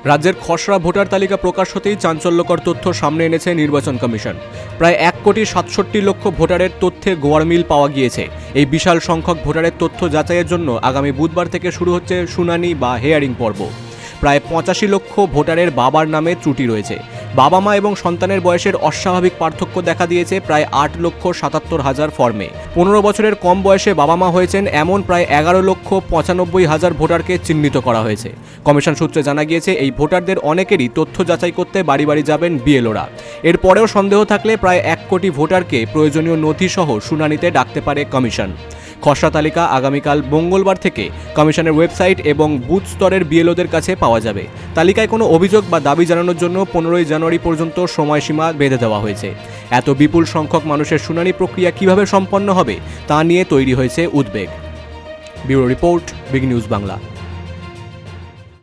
রাজ্যের খসড়া ভোটার তালিকা প্রকাশ হতেই চাঞ্চল্যকর তথ্য সামনে এনেছে নির্বাচন কমিশন। প্রায় 1,67,00,000 ভোটারের তথ্যে গোয়ারমিল পাওয়া গিয়েছে। এই বিশাল সংখ্যক ভোটারের তথ্য যাচাইয়ের জন্য আগামী বুধবার থেকে শুরু হচ্ছে শুনানি বা হেয়ারিং পর্ব। প্রায় 85 লক্ষ ভোটারের বাবার নামে ত্রুটি রয়েছে। বাবা মা এবং সন্তানের বয়সের অস্বাভাবিক পার্থক্য দেখা দিয়েছে প্রায় 8,77,000 ফর্মে। 15 বছরের কম বয়সে বাবা মা হয়েছেন এমন প্রায় 11,95,000 ভোটারকে চিহ্নিত করা হয়েছে। কমিশন সূত্রে জানা গিয়েছে, এই ভোটারদের অনেকেরই তথ্য যাচাই করতে বাড়ি বাড়ি যাবেন বিএলওরা। এরপরেও সন্দেহ থাকলে প্রায় 1 কোটি ভোটারকে প্রয়োজনীয় নথিসহ শুনানিতে ডাকতে পারে কমিশন। খসড়া তালিকা আগামীকাল মঙ্গলবার থেকে কমিশনের ওয়েবসাইট এবং বুথ স্তরের বিএলওদের কাছে পাওয়া যাবে। তালিকায় কোনো অভিযোগ বা দাবি জানানোর জন্য 15 জানুয়ারি পর্যন্ত সময়সীমা বেঁধে দেওয়া হয়েছে। এত বিপুল সংখ্যক মানুষের শুনানি প্রক্রিয়া কিভাবে সম্পন্ন হবে তা নিয়ে তৈরি হয়েছে উদ্বেগ। Bureau report, big news Bangla.